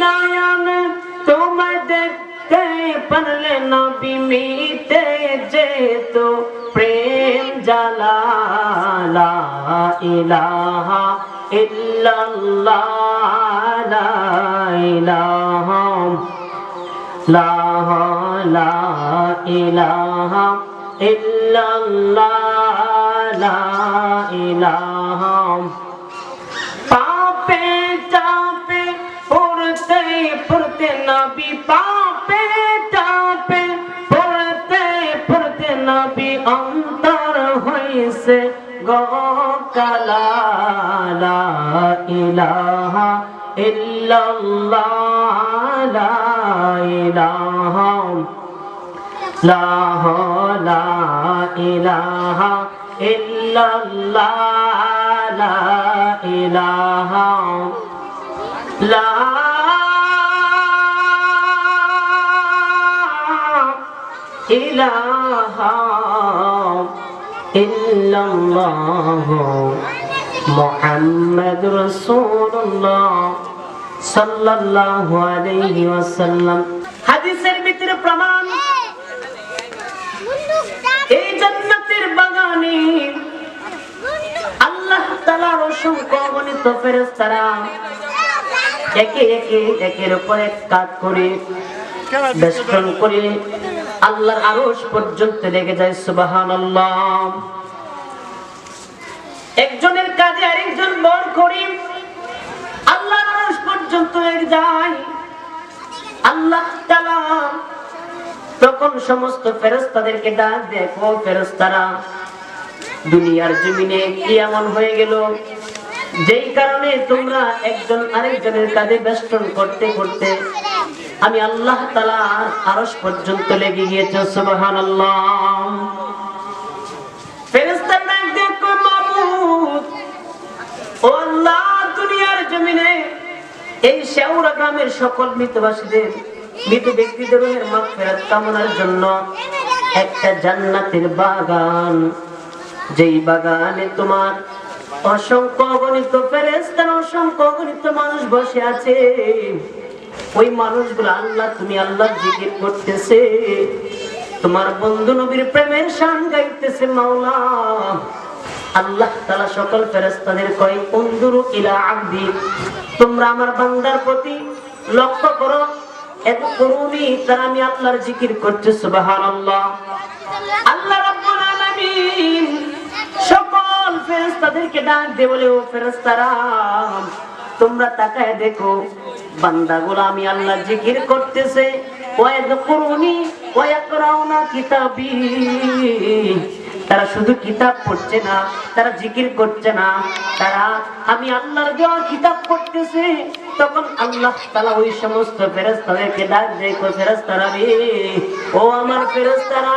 নয়ন তোমায় দেখতে পারলে নবী মিটে যেত প্রেম জ্বালা। লা ইলাহা ইল্লাল্লাহ লা ইলাহা লা ইলাহা ইল্লাল্লাহ লা ইলাহা। পাপে চাপে পড়তে পড়তে নবী পাপে চাপে পড়তে পড়তে নবী অন্তর হইছে গো কালা। লা ইলাহা ইল্লাল্লাহ লা ইলাহা লা ইলাহা ইল্লাল্লাহ লা ইলাহা লা ইলাহা ইল্লাল্লাহ মুহাম্মাদুর রাসূলুল্লাহ সাল্লাল্লাহু আলাইহি ওয়াসাল্লাম। হাদিসের ভিতরে প্রমাণ এই জান্নাতের বাগানে আল্লাহ তাআলার অসংখ্য অগণিত ফেরেশতারা একে একে একের উপর এক কাজ করে বেষ্টন করে আল্লাহর আরশ পর্যন্ত লেগে যায়। সুবহানাল্লাহ। একজনের কাজে আরেকজন বর করে আল্লাহর আরশ পর্যন্ত লেগে যায়। আল্লাহ তাআলা তখন সমস্ত ফেরেশতাদেরকে ডাক দেয়, ও ফেরেশতারা, দুনিয়ার জমিনে কি এমন হয়ে গেল যেই কারণে তোমরা একজন আরেকজনের কাজে বেষ্টন করতে করতে আমি আল্লাহ তাআলার আরশ পর্যন্ত লেগে গিয়েছে। সুবহানাল্লাহ। ফেরেশতারা ডাক দেয়, মাবুদ, ও আল্লাহ, দুনিয়ার জমিনে এই শেওড়া গ্রামের সকল মৃতবাসীদের মৃত ব্যক্তিদের রূহের মাগফিরাত কামনার জন্য একটা জান্নাতের বাগান, যেই বাগানে তোমার অসংখ্য অগণিত ফেরেশতা অসংখ্য অগণিত মানুষ বসে আছে, ওই মানুষগুলো আল্লাহ তুমি আল্লাহর জিকির করতেছে, তোমার বন্ধু নবীর প্রেমের শান গাইতেছে। মাওলা আল্লাহ তাআলা সকল ফেরেশতাদের কয়, উনজুরু ইলা আবদি, তোমরা আমার বান্দার প্রতি লক্ষ্য করো। এত করুনি তারা আমি আল্লাহর জিকির করছে। সুবহানাল্লাহ। আল্লাহ রাব্বুল আলামিন সকল ফেরেশতাদেরকে ডাক দিয়ে বলে, ও ফেরেশতারা, তোমরা তাকায় দেখো, বান্দাগুলো আমি আল্লাহর জিকির করতেছে। ওয়ায়াযকুরুনি ওয়ায়াকরাউনা কিতাবি, তারা শুধু কিতাব পড়ছে না, তারা জিকির করছে না, তারা আমি আল্লাহর দেওয়া কিতাব পড়তেছে। তখন আল্লাহ তাআলা ওই সমস্ত ফেরেশতাদেরকে ডাক দেয়, ফেরেশতারা রে, ও আমার ফেরেশতারা,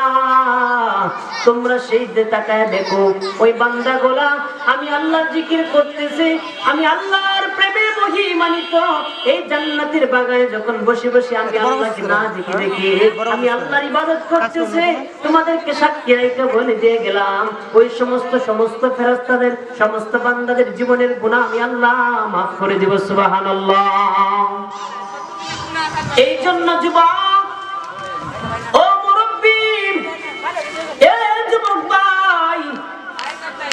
তোমরা সেই যে তাকায় দেখো, ওই বান্দাগুলা আমি আল্লাহর জিকির করতেছে, আমি আল্লাহর প্রেমে মহিমান্বিত এই জান্নাতের বাগানে যখন বসে বসে আমি আল্লাহকে না দেখি দেখি আমি আল্লাহর ইবাদত করতেছে। তোমাদেরকে সাক্ষী রেখে বলে দিয়ে গেলাম, ওই সমস্ত ফেরেশতাদের সমস্ত বান্দাদের জীবনের গুনাহ আমি আল্লাহ মাফ করে দিব। সুবহানাল্লাহ। এই জন্য যুবক, ও মুরব্বি, এ যুবক ভাই,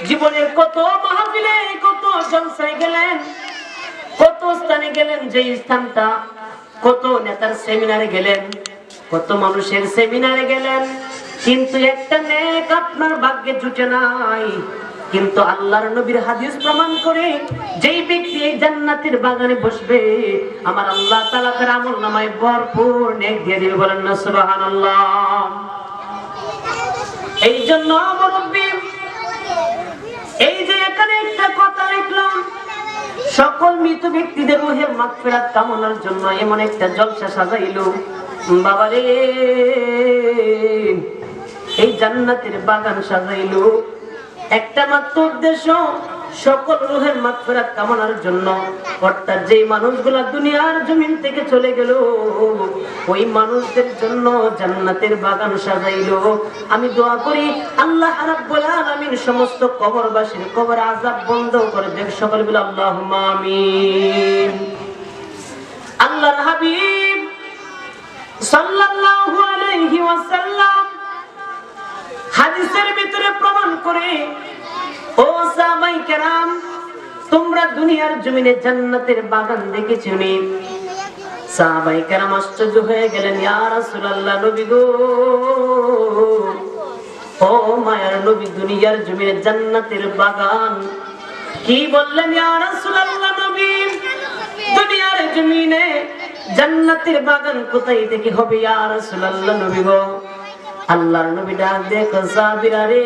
জীবনের কত মাহফিলে কত জলসায় গেলেন, কত স্থানে গেলেন, যে স্থানটা কত নেতার সেমিনারে গেলেন, কত মানুষের সেমিনারে গেলেন, কিন্তু একটা নেক আপনার ভাগ্যে জুটে নাই। কিন্তু আল্লাহর নবীর হাদিস প্রমাণ করে, যেই ব্যক্তি এই জান্নাতের বাগানে বসবে, আমার আল্লাহ তাআলা তার আমলনামায় ভরপুর নেক দিয়ে দিবে। বলেন না সুবহানাল্লাহ। এই জন্য মুরব্বি, এই যে এখানে একটা কথা লিখলাম, সকল মৃত ব্যক্তিদের রূহের মাগফিরাত কামনার জন্য এমন একটা জলসা সাজাইলো। বাবারে, এই জান্নাতের বাগান সাজাইলো একটা মাত্র উদ্দেশ্য, সকল রূহের মাগফিরাত কামনার জন্য। অর্থাৎ যে মানুষগুলা দুনিয়ার জমিন থেকে চলে গেল, ওই মানুষদের জন্য জান্নাতের বাগান সাজাইলো। আমি দোয়া করি আল্লাহ রাব্বুল আলামিন সমস্ত কবরবাসীর কবর আযাব বন্ধ করে দেখ। সকল বলে আল্লাহুম্মা আমিন। আল্লাহর হাবিব সাল্লাল্লাহু আলাইহি ওয়াসাল্লাম হাদিসের ভিতরে প্রমাণ করে, ও সাহাবায়ে কেরাম, তোমরা দুনিয়ার জমিনে জান্নাতের বাগান দেখেছো নি? সাহাবায়ে কেরাম আশ্চর্য হয়ে গেলেন, ইয়া রাসূলুল্লাহ, নবী গো, ও মায়ার নবী, দুনিয়ার জমিনে জান্নাতের বাগান কি বললেন? ইয়া রাসূলুল্লাহ, নবী, দুনিয়ার জমিনে জান্নাতের বাগান কোথায় থেকে হবে ইয়া রাসূলুল্লাহ, নবী গো? আল্লাহর নবী ডাক দেখো, সাহাবীরা রে,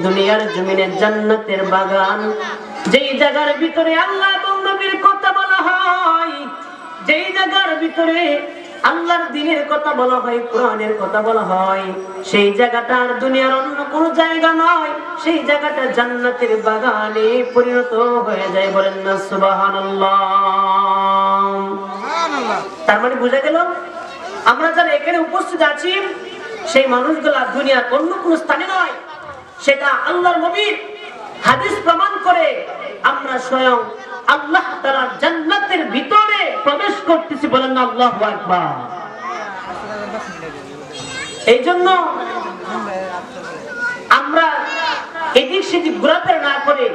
দুনিয়ার জমিনে জান্নাতের বাগান যেই জায়গার ভিতরে আল্লাহ এবং নবীর কথা বলা হয়, যেই জায়গার ভিতরে আল্লাহর দ্বীনের কথা বলা হয়, কোরআনের কথা বলা হয়, সেই জায়গাটা আর দুনিয়ার অন্য কোনো জায়গা নয়, সেই জায়গাটা জান্নাতের বাগানে পরিণত হয়ে যায়। বলেন না সুবহানাল্লাহ। তার মানে বোঝা গেল, আমরা যারা এখানে উপস্থিত আছি সেই মানুষগুলা দুনিয়ার অন্য কোন স্থানে নয়, সেটা আল্লাহর নবীর হাদিস প্রমাণ করে আমরা স্বয়ং আল্লাহ তাআলার জান্নাতের ভিতরে প্রবেশ করতেছি। বলেন না আল্লাহু আকবার। এই জন্য আমরা এদিক সেদিক ঘোরাফেরা না করে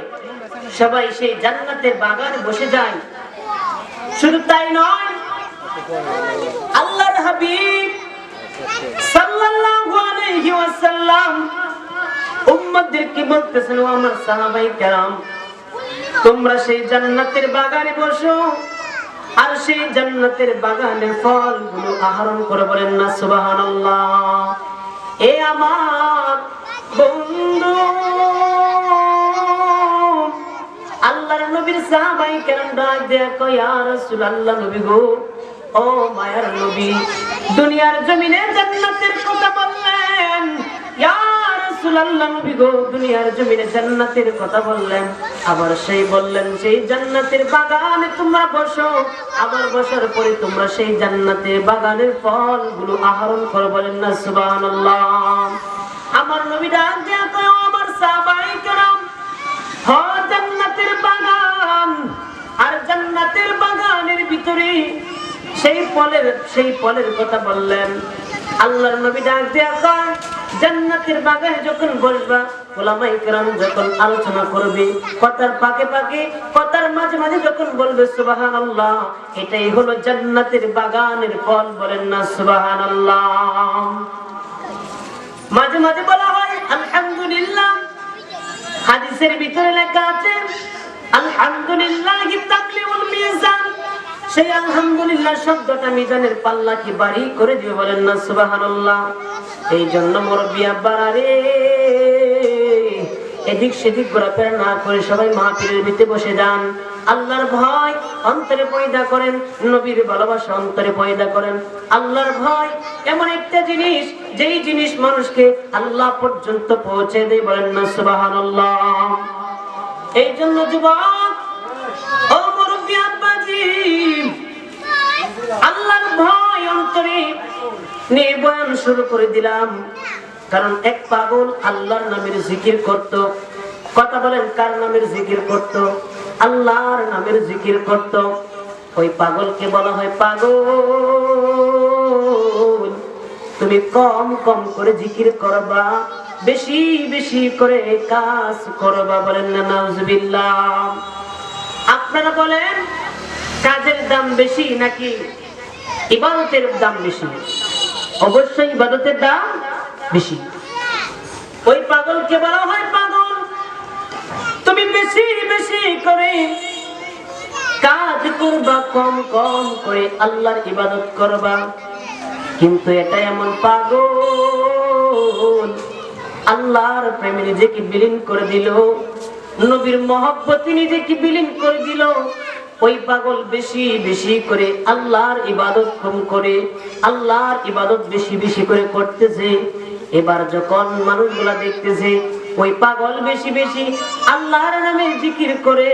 সবাই সেই জান্নাতের বাগানে বসে যাই। শুধু তাই নয়, আল্লাহর হাবিব সাল্লাল্লাহু আলাইহি ওয়াসাল্লাম উম্মতদেরকে বলতেছেন, ও আমার সাহাবায়ে কেরাম, তোমরা সেই জান্নাতের বাগানে বসো আর সেই জান্নাতের বাগানের ফলগুলো আহরণ করে। বলেন না সুবহানাল্লাহ। এ আমার বন্ধু, আল্লাহর নবীর সাহাবায়ে কেরাম ডাক দেয়া কয়, ইয়া রাসূলুল্লাহ, নবী গো, ও মায়ার নবী, দুনিয়ার জমিনে জান্নাতের কথা বললেন। ইয়া রাসূলুল্লাহ, নবী গো, দুনিয়ার জমিনে জান্নাতের কথা বললেন, আবার সেই বললেন সেই জান্নাতের বাগানে তোমরা বসো, আবার বসার পরে তোমরা সেই জান্নাতের বাগানের ফলগুলো আহরণ করো। বলেন না সুবহানাল্লাহ। আমার নবী ডাক দেয়া কয়, ও আমার সাহাবায়ে কেরাম, হ্যাঁ, জান্নাতের বাগান, আর জান্নাতের বাগানের ভিতরে সেই ফলের কথা বললেন। আল্লাহর নবী ডাক দেয়া কয়, জান্নাতের বাগানে যখন বসবা, উলামায়ে কেরাম যখন আলোচনা করবে, কথার পাকে পাকে, কথার মাঝে মাঝে যখন বলবে সুবহানাল্লাহ, এটাই হলো জান্নাতের বাগানের ফল। বলেন না সুবহানাল্লাহ। মাঝে মাঝে বলা হয় আলহামদুলিল্লাহ, হাদিসের ভিতরে লেখা আছে আলহামদুলিল্লাহি তাকলিউল মিজান, সেই আলহামদুলিল্লাহ শব্দটা মিজানের পাল্লাকে ভারী করে দিবে। বলেন না সুবহানাল্লাহ। এই জন্য মুরব্বি আব্বারা রে, এদিক সেদিক ঘোরাফেরা না করে সবাই মাহফিলের ভিতরে বসে যান। আল্লাহর ভয় অন্তরে পয়দা করেন, নবীর ভালোবাসা অন্তরে পয়দা করেন। আল্লাহর ভয় এমন একটা জিনিস, যেই জিনিস মানুষকে আল্লাহ পর্যন্ত পৌঁছে দেয়। বলেন না সুবহানাল্লাহ। এই জন্য যুবক, ও মুরব্বি আব্বাজি, আল্লাহর ভয় অন্তরে নিয়ে বয়ান শুরু করে দিলাম। কারণ এক পাগল আল্লাহর নামের জিকির করত। কথা বলেন, কার নামের জিকির করত? আল্লাহর নামের জিকির করত। ওই পাগলকে বলা হয় পাগল, তুমি কম কম করে জিকির করবা, বেশি বেশি করে কাজ করবা। বলেন না নাউজুবিল্লাহ। আপনারা বলেন, কাজের দাম বেশি নাকি ইবাদতের দাম বেশি? অবশ্যই ইবাদতের দাম বেশি। ওই পাগলকে বলা হয় পাগল, তুমি বেশি বেশি করে কাজ করবা, কম কম করে আল্লাহর ইবাদত করবা। কিন্তু এটা এমন পাগল, আল্লাহর প্রেমে নিজেকে বিলীন করে দিল, নবীর মহব্বতে নিজেকে বিলীন করে দিল। ওই পাগল বেশি বেশি করে আল্লাহর ইবাদত কম করে আল্লাহর ইবাদত বেশি বেশি করে করতেছে। এবার যখন মানুষগুলা দেখতেছে ওই পাগল বেশি বেশি আল্লাহর নামে জিকির করে,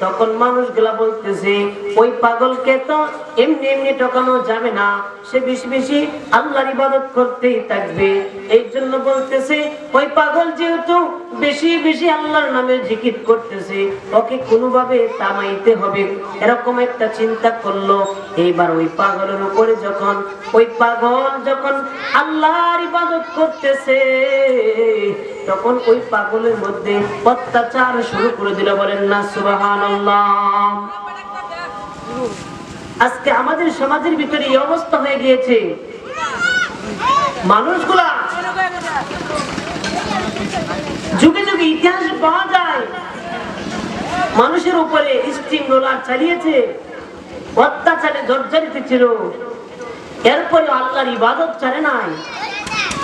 তখন মানুষগুলা বলতেছে ওই পাগলকে তো এমনি এমনি ঠকানো যাবে না, সে বেশি বেশি আল্লাহর ইবাদত করতেই থাকবে। এই জন্য বলতেছে ওই পাগল যেহেতু বেশি বেশি আল্লাহর নামে জিকির করতেছে, ওকে কোনোভাবে থামাইতে হবে, এরকম একটা চিন্তা করলো। এইবার ওই পাগলের উপরে যখন ওই পাগল যখন আল্লাহর ইবাদত করতেছে, তখন ওই পাগলের মধ্যে অত্যাচার শুরু করে দিল। বলেন না সুবহানাল্লাহ। আজকে আমাদের সমাজের ভিতরে এই অবস্থা হয়ে গিয়েছে, মানুষগুলা যুগে যুগে ইতিহাস পাওয়া যায় মানুষের উপরে স্টিম রোলার চালিয়েছে, অত্যাচারে জর্জরিত ছিল, এরপরে আল্লাহর ইবাদত ছাড়ে নাই।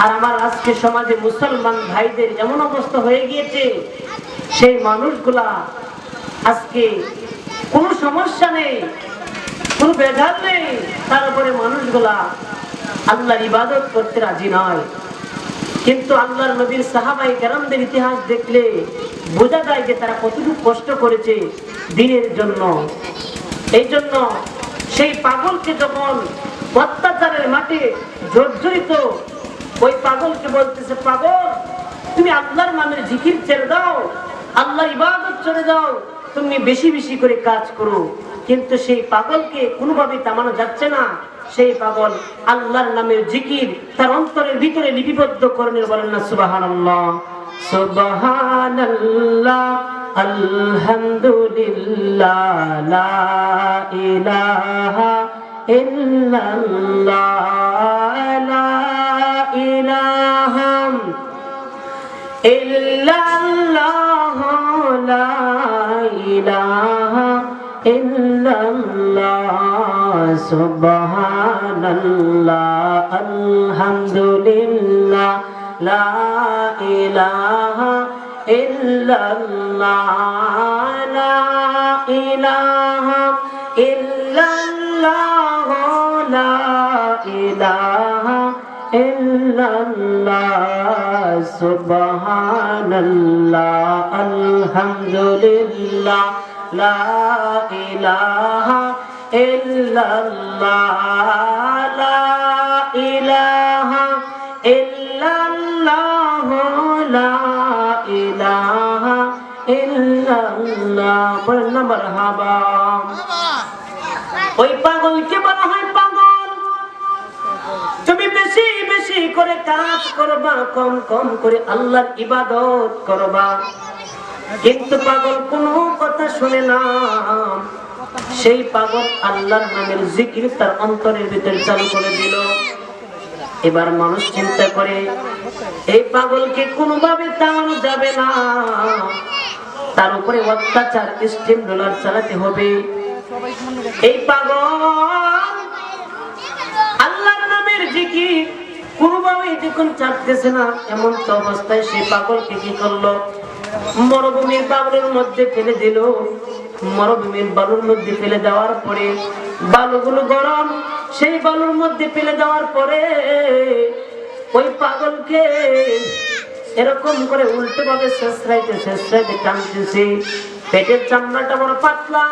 আর আমার আজকে সমাজে মুসলমান ভাইদের এমন অবস্থা হয়ে গিয়েছে, সেই মানুষগুলা আজকে কোনো সমস্যা নেই, কোনো ভেজাল নেই, তারপরে মানুষগুলা আল্লাহর ইবাদত করতে রাজি নয়। কিন্তু আল্লাহর নবীর সাহাবায়ে কেরামদের ইতিহাস দেখলে বোঝা যায় যে তারা কতটুকু কষ্ট করেছে দ্বীনের জন্য। এই জন্য সেই পাগলকে যখন অত্যাচারের মাঠে জর্জরিত, ওই পাগলকে বলতেছে, পাগল তুমি আল্লাহর নামের জিকির ছেড়ে দাও, আল্লাহর ইবাদত ছেড়ে দাও, তুমি বেশি বেশি করে কাজ করো। কিন্তু সেই পাগলকে কোনোভাবে থামানো যাচ্ছে না। সেই পাগল আল্লাহর নামের জিকির তার অন্তরের ভিতরে লিপিবদ্ধ করেন। বলেন না সুবহানাল্লাহ। সুবহানাল্লাহ, আলহামদুলিল্লাহ, লা ইলাহা ইল্লাল্লাহ, লা ইলাহা ইল্লাল্লাহ, লা ইলাহা ইল্লাল্লাহ, সুবহানাল্লাহ, আলহামদুলিল্লাহ, লা ইলাহা ইল্লাল্লাহ, লা ইলাহা ইল্লাল্লাহ, লা ইলাহা ইল্লাল্লাহ, সুবহানাল্লাহ, আলহামদুলিল্লাহ, লা ইলাহা ইল্লাল্লাহ, লা ইলাহা ইল্লাল্লাহ, লা ইলাহা ইল্লাল্লাহ। বলেন না মারহাবা। ওই পাগলকে বলা হয়, পাগল তুমি বেশি বেশি করে কাজ করবা, কম কম করে আল্লাহর ইবাদত করবা। কিন্তু পাগল কোনো কথা শুনে না। সেই পাগল আল্লাহর নামের জিকির তার অন্তরের ভিতরে চালু করে দিল। এবার মানুষ চিন্তা করে, এই পাগলকে কোনোভাবে থামানো যাবে না, তার উপরে অত্যাচার স্টিম রোলার চালাতে হবে। এই পাগল আল্লাহর নামের জিকির কোনোভাবে যখন চাটতেছে না, এমন তো অবস্থায় সেই পাগলকে কি করলো, মরুভূমির বালুর মধ্যে ফেলে দিল। মরুভূমির বালুর মধ্যে ফেলে দেওয়ার পরে বালুগুলো গরম, সেই বালুর মধ্যে ফেলে দেওয়ার পরে ওই পাগলকে এরকম করে উল্টো ভাবে শেষরাইতে শেষরাইতে টানতেছে। পেটের চামড়াটা বড় পাতলা,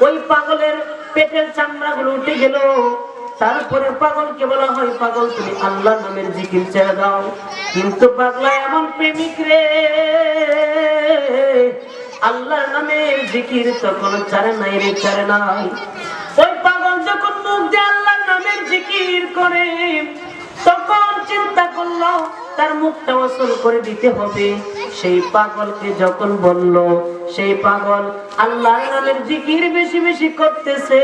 ওই পাগলের পেটের চামড়াগুলো উঠে গেল। তারপরে পাগলকে বলা হয়, পাগল তুমি আল্লাহর নামের জিকির ছেড়ে দাও। কিন্তু পাগলা এমন প্রেমিক রে, আল্লাহর নামের জিকির তখন ছাড়ে নাই রে, ছাড়ে নাই। ওই পাগল যখন মুখ দিয়ে আল্লাহর নামের জিকির করে, তখন চিন্তা করলো তার মুখটা ওসল করে দিতে হবে। সেই পাগলকে যখন বলল, সেই পাগল আল্লাহর নামের জিকির বেশি বেশি করতেছে,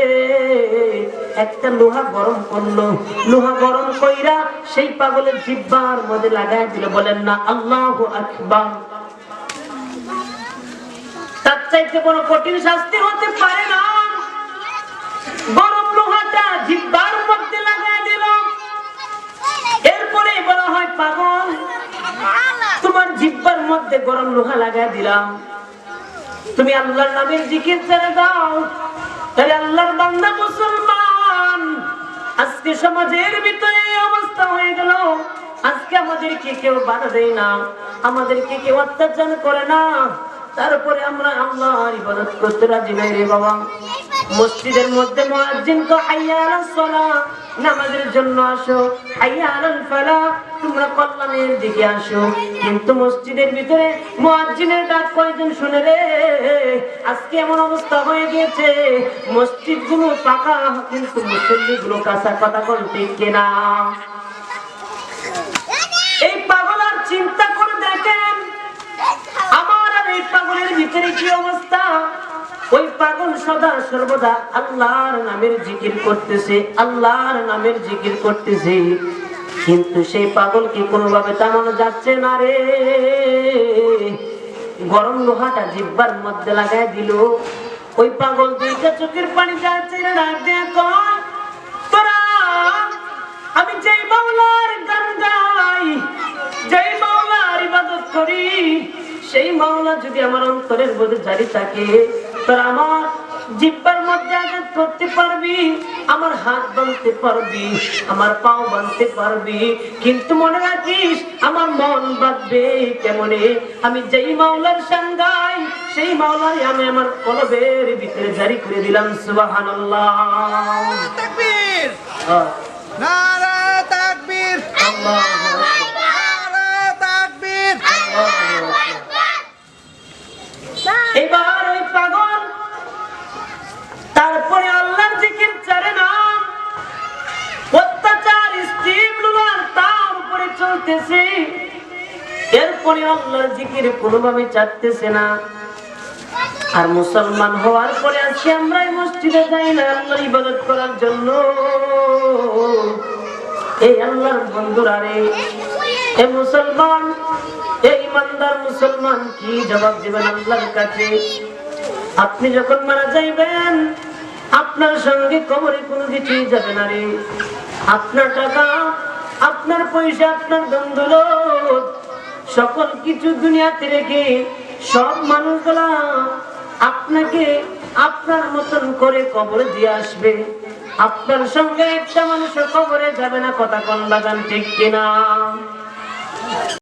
একটা লোহা গরম করলো। লোহা গরম কইরা সেই পাগলের জিহ্বার মধ্যে লাগাই দিল। বলেন না আল্লাহু আকবার। তার চাইতে বড় কঠিন শাস্তি হতে পারে না। গরম লোহাটা জিহ্বার মধ্যে লাগাই দিল। এরপরে বলা হয়, পাগল তোমার জিহ্বার মধ্যে গরম লোহা লাগাই দিলাম, তুমি আল্লাহর নামের জিকির ছেড়ে দাও। তাহলে আল্লাহর বান্দা মুসলমান, আজকে সমাজের ভিতরে এই অবস্থা হয়ে গেল। আজকে আমাদেরকে কেউ বাধা দেয় না, আমাদেরকে কেউ অত্যাচার করে না, তারপরে আমরা আল্লাহর ইবাদত করতে রাজি নাই রে বাবা। মসজিদের মধ্যে মুয়াজ্জিন কয় হাইয়া আলাস সালাহ, নামাজের জন্য আসো, হাইয়া আলাল ফালাহ, তোমরা কল্যাণের দিকে আসো। কিন্তু মসজিদের ভিতরে মুয়াজ্জিনের ডাক কয়জন শুনে রে? আজকে এমন অবস্থা হয়ে গিয়েছে, মসজিদগুলো পাকা কিন্তু মুসল্লিগুলো কাঁচা। কথা কোন ঠিক কিনা? এই পাগল আর চিন্তা করে দেখেন, আমার আর এই পাগলের ভিতরে কি অবস্থা। ওই পাগল সদা সর্বদা আল্লাহর নামের জিকির করতেছে, আল্লাহর নামের জিকির করতেছে, কিন্তু সেই পাগলকে কোনোভাবে থামানো যাচ্ছে না রে। গরম লোহাটা জিহ্বার মধ্যে লাগাই দিল। ওই পাগল দুইটা চোখের পানি যাচ্ছে, ডাক দিয়ে কয়, তোরা আমি যেই মাওলার গান গাই, যেই মাওলার ইবাদত করি, সেই মাওলা যদি আমার অন্তরের মধ্যে জারি থাকে, তোরা আমার জিহ্বার মধ্যে আঘাত করতে পারবি, আমার হাত বাঁধতে পারবি, আমার পাও বাঁধতে পারবি, কিন্তু মনে রাখিস আমার মন বাঁধবে কেমনে? আমি যেই মাওলার শান গাই, সেই মাওলাই আমি আমার কলবের ভিতরে জারি করে দিলাম। সুবহানাল্লাহ, তাকবীর, নারা তাকবীর, আল্লাহু আকবার, নারা তাকবীর। আল্লাহু আকবার। এবার ওই পাগল তারপরে আল্লাহর জিকির ছাড়ে না, অত্যাচার স্টিম রোলার তার উপরে চলতেছে, এরপরে আল্লাহর জিকির কোনোভাবে ছাড়তেছে না। আর মুসলমান হওয়ার পরে আজকে আমরা এই মসজিদে যাই না আল্লাহর ইবাদত করার জন্য। এই আল্লাহর বন্ধুরা রে, এ মুসলমান, এই ইমানদার মুসলমান কি জবাব দিবেন আল্লাহর কাছে? আপনি যখন মারা যাইবেন, আপনার সঙ্গে কবরে কোনো কিছুই যাবে না রে। আপনার টাকা, আপনার পয়সা, আপনার ধন-দৌলত সকল কিছু দুনিয়াতে রেখে সব মানুষগুলা আপনাকে আপনার মতন করে কবরে দিয়ে আসবে। আপনার সঙ্গে একটা মানুষ কবরে যাবে না। কথা কোন বাগান ঠিক কিনা?